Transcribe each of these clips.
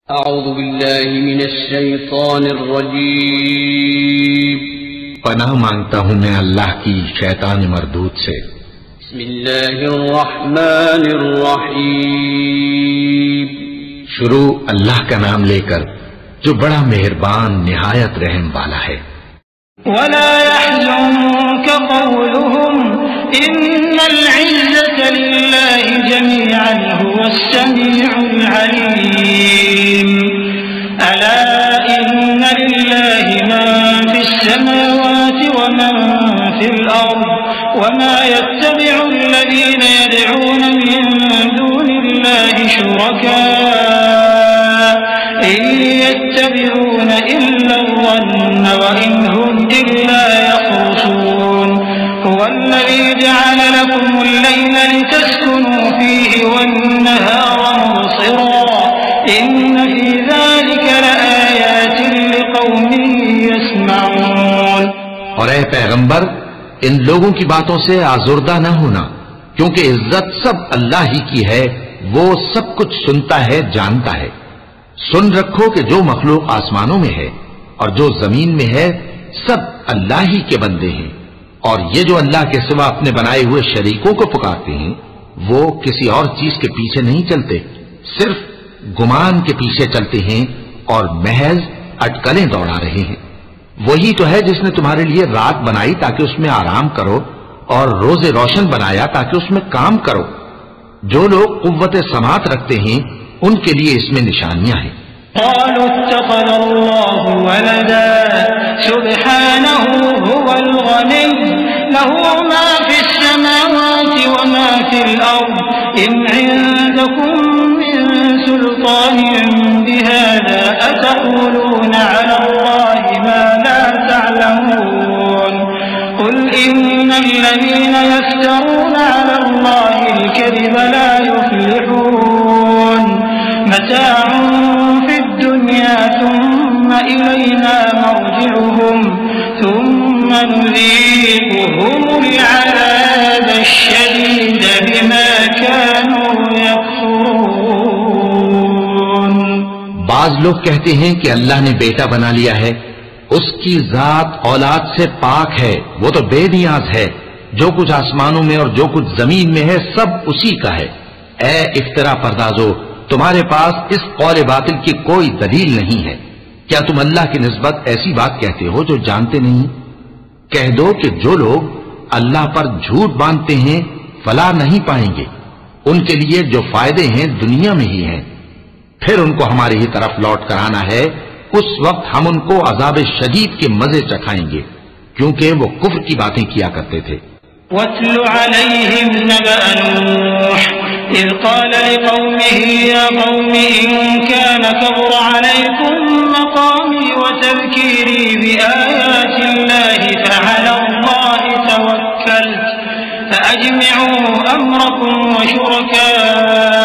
اعوذ باللہ من الشیطان الرجیم پناہ مانگتا ہوں میں اللہ کی شیطان مردود سے۔ بسم اللہ الرحمن الرحیم شروع اللہ کا نام لے کر جو بڑا مہربان نہایت رحم والا ہے۔ ولا يحزنك قولهم إن العزة لله جميعا هو السميع العليم ألا إن لله من في السماوات ومن في الأرض وما يتبع الذين يدعون من دون الله شركاء إن يتبعون إلا الظن وإن هم إلا يخرصون هو الذي جعل لكم الليل لتسكنوا فيه والنهار مبصرا إن في ذلك لآيات لقوم يسمعون۔ اور اے پیغمبر ان لوگوں کی باتوں سے آزردہ نہ ہونا، کیونکہ عزت سب اللہ ہی کی ہے، وہ سب کچھ سنتا ہے، جانتا ہے۔ سن رکھو کہ جو مخلوق آسمانوں میں ہے اور جو زمین میں ہے سب اللہ ہی کے بندے ہیں، اور یہ جو اللہ کے سوا اپنے بنائے ہوئے شریکوں کو پکارتے ہیں وہ کسی اور چیز کے پیچھے نہیں چلتے، صرف گمان کے پیچھے چلتے ہیں اور محض اٹکلیں دوڑا رہے ہیں۔ وہی تو ہے جس نے تمہارے لیے رات بنائی تاکہ اس میں آرام کرو اور روز روشن بنایا تاکہ اس میں کام کرو۔ جو لوگ قوت سماعت رکھتے ہیں ان کے لیے اس میں نشانیاں ہیں۔ قالوا اتخذ الله ولدا سبحانه هو الغني له ما في السماوات وما في الأرض إن عندكم من سلطان بهذا أتقولون على الله ما لا تعلمون قل إن الذين يفترون على الله الكذب لا يفلحون متاع في الدنيا ثم إلينا مرجعهم ثم نذيقهم العذاب الشديد بما كانوا يكفرون۔ بعض لوگ کہتے ہیں کہ اللہ نے بیٹا بنا لیا ہے، اس کی ذات اولاد سے پاک ہے، وہ تو بے نیاز ہے، جو کچھ آسمانوں میں اور جو کچھ زمین میں ہے سب اسی کا ہے۔ اے افترا پردازو، تمہارے پاس اس قول باطل کی کوئی دلیل نہیں ہے، کیا تم اللہ کی نسبت ایسی بات کہتے ہو جو جانتے نہیں؟ کہہ دو کہ جو لوگ اللہ پر جھوٹ باندھتے ہیں فلاح نہیں پائیں گے، ان کے لیے جو فائدے ہیں دنیا میں ہی ہیں، پھر ان کو ہماری ہی طرف لوٹ کر آنا ہے، اس وقت ہم ان کو عذاب شدید کے مزے چکھائیں گے کیونکہ وہ کفر کی باتیں کیا کرتے تھے۔ واتل عليهم نبأ نوح إذ قال لقومه يا قوم إن كان كبر عليكم مقامي وتذكيري بآيات الله فعلى الله توكلت فأجمعوا أمركم وشركاءكم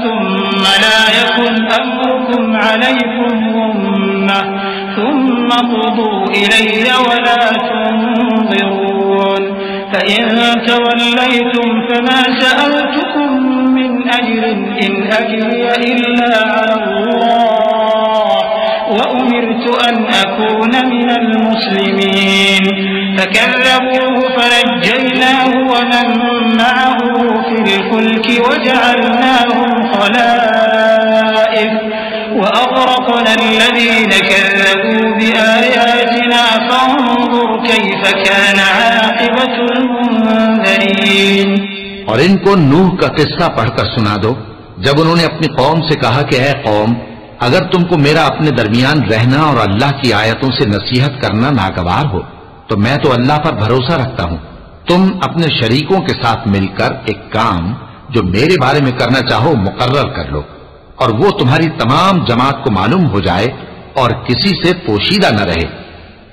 ثم لا يكن أمركم عليكم غمة ثم قضوا إلي ولا تنظرون فإن توليتم فما سألتكم من أجر إن أجري إلا على الله وأمرت أن أكون من المسلمين فكذبوه فنجيناه ومن معه في الفلك وجعلناهم خلائف وأغرقنا الذين كذبوا بآياتنا فانظر كيف كان عاقبة المنذرين۔ اور ان کو نوح کا قصہ پڑھ کر سنا دو جب انہوں نے اپنی قوم سے کہا کہ اے قوم، اگر تم کو میرا اپنے درمیان رہنا اور اللہ کی آیتوں سے نصیحت کرنا ناگوار ہو تو میں تو اللہ پر بھروسہ رکھتا ہوں، تم اپنے شریکوں کے ساتھ مل کر ایک کام جو میرے بارے میں کرنا چاہو مقرر کر لو، اور وہ تمہاری تمام جماعت کو معلوم ہو جائے اور کسی سے پوشیدہ نہ رہے،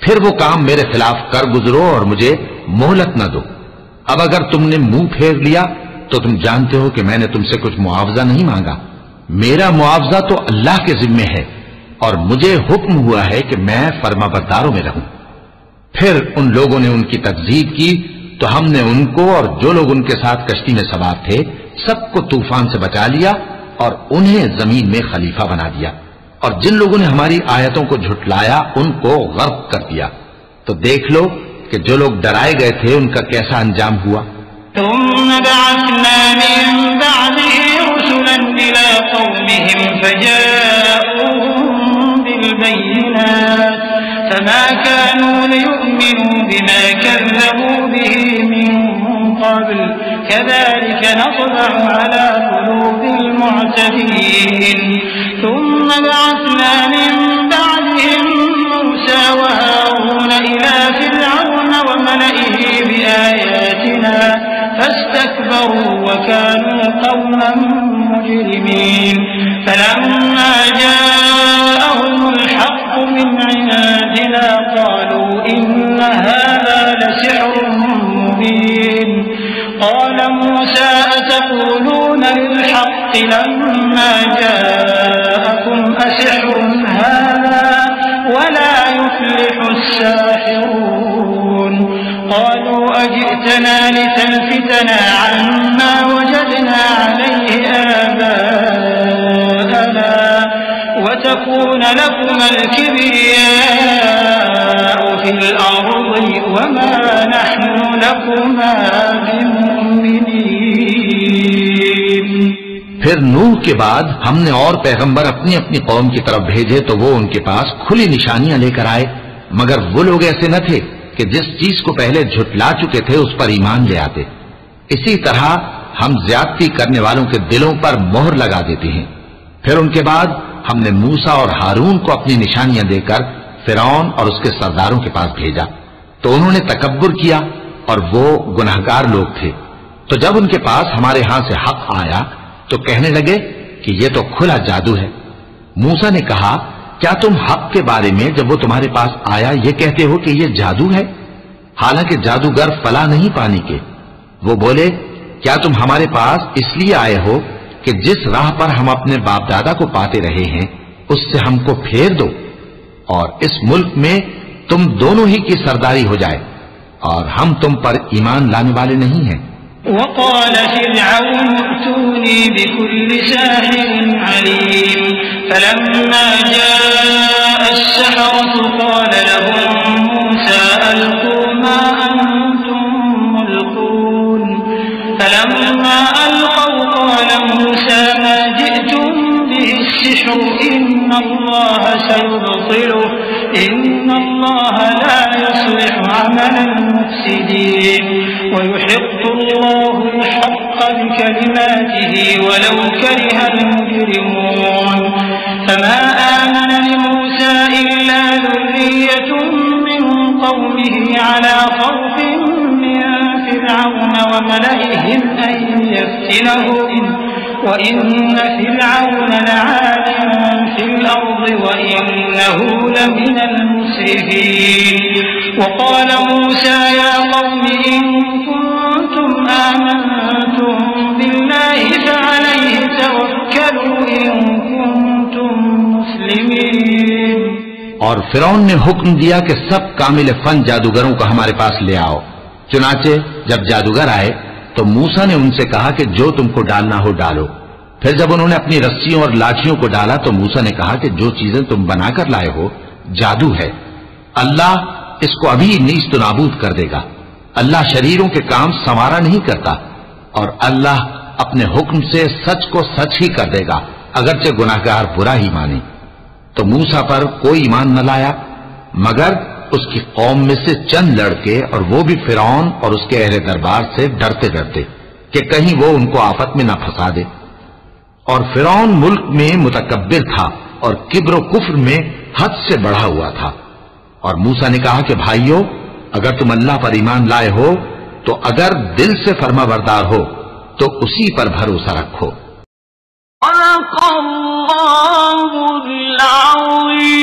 پھر وہ کام میرے خلاف کر گزرو اور مجھے مہلت نہ دو۔ اب اگر تم نے منہ پھیر لیا تو تم جانتے ہو کہ میں نے تم سے کچھ معاوضہ نہیں مانگا، میرا معاوضہ تو اللہ کے ذمے ہے اور مجھے حکم ہوا ہے کہ میں فرما برداروں میں رہوں۔ پھر ان لوگوں نے ان کی تکذیب کی تو ہم نے ان کو اور جو لوگ ان کے ساتھ کشتی میں سوار تھے سب کو طوفان سے بچا لیا اور انہیں زمین میں خلیفہ بنا دیا، اور جن لوگوں نے ہماری آیتوں کو جھٹلایا ان کو غرق کر دیا۔ تو دیکھ لو کہ جو لوگ ڈرائے گئے تھے ان کا کیسا انجام ہوا۔ ثم بعثنا من بعده رسلا إلى قومهم فجاءوهم بالبينات فما كانوا ليؤمنوا بما كذبوا به من قبل كذلك نطبع على قلوب المعتدين ثم بعثنا من بعدهم موسى وهارون إلى فرعون وملئه بآياتنا فاستكبروا وكانوا قوما مجرمين فلما جاءهم الحق من عندنا قالوا إن هذا لسحر مبين قال موسى أتقولون للحق لما جاءكم أسحر هذا ولا يفلح الساحرون قالوا أجئتنا لتلفتنا عما وجدنا عليه آباءنا وتكون لكما الكبرياء في الأرض وما نحن لكما بمؤمنين۔ پھر نوح کے بعد ہم نے اور پیغمبر اپنی اپنی قوم کی طرف بھیجے تو وہ ان کے پاس کھلی نشانیاں لے کر آئے، مگر وہ لوگ ایسے نہ تھے کہ جس چیز کو پہلے جھٹلا چکے تھے اس پر ایمان لے آتے۔ اسی طرح ہم زیادتی کرنے والوں کے دلوں پر مہر لگا دیتے ہیں۔ پھر ان کے بعد ہم نے موسیٰ اور ہارون کو اپنی نشانیاں دے کر فرعون اور اس کے سرداروں کے پاس بھیجا، تو انہوں نے تکبر کیا اور وہ گناہگار لوگ تھے۔ تو جب ان کے پاس ہمارے ہاں سے حق آیا تو کہنے لگے کہ یہ تو کھلا جادو ہے۔ موسیٰ نے کہا کیا تم حق کے بارے میں جب وہ تمہارے پاس آیا یہ کہتے ہو کہ یہ جادو ہے، حالانکہ جادوگر فلاں نہیں پانی کے؟ وہ بولے کیا تم ہمارے پاس اس لیے آئے ہو کہ جس راہ پر ہم اپنے باپ دادا کو پاتے رہے ہیں اس سے ہم کو پھیر دو اور اس ملک میں تم دونوں ہی کی سرداری ہو جائے، اور ہم تم پر ایمان لانے والے نہیں ہیں۔ وقال فرعون ائتوني بكل ساحر عليم فلما جاء السحرة قال لهم موسى ألقوا ما أنتم ملقون فلما ألقوا قال موسى ما جئتم به السحر إن الله سيبطله إن الله لا يصلح عمل المفسدين ويحق الله الحق بكلماته ولو كره المجرمون فما آمن لموسى إلا ذرية من قومه على خوف من فرعون وملئهم أن يفتنهم وإن فرعون لعال في الأرض وإنه لمن المسرفين وقال موسى يا قوم إن كنتم آمنتم بالله فعليه توكلوا إن كنتم مسلمين۔ اور فرعون نے حکم دیا کہ سب کامل فن جادوگروں کو ہمارے پاس لے آؤ۔ چنانچہ جب جادوگر آئے تو موسیٰ نے ان سے کہا کہ جو تم کو ڈالنا ہو ڈالو۔ پھر جب انہوں نے اپنی رسیوں اور لاٹھیوں کو ڈالا تو موسیٰ نے کہا کہ جو چیزیں تم بنا کر لائے ہو جادو ہے، اللہ اس کو ابھی نیست و نابود کر دے گا۔ اللہ شریروں کے کام سنوارا نہیں کرتا، اور اللہ اپنے حکم سے سچ کو سچ ہی کر دے گا اگرچہ گناہگار برا ہی مانے۔ تو موسیٰ پر کوئی ایمان نہ لایا مگر اس کی قوم میں سے چند لڑکے، اور وہ بھی فرعون اور اس کے اہل دربار سے ڈرتے ڈرتے کہ کہیں وہ ان کو آفت میں نہ پھنسا دے۔ اور فرعون ملک میں متکبر تھا اور کبر و کفر میں حد سے بڑھا ہوا تھا۔ اور موسیٰ نے کہا کہ بھائیو اگر تم اللہ پر ایمان لائے ہو تو اگر دل سے فرما بردار ہو تو اسی پر بھروسہ رکھو۔ صدق اللہ العظیم۔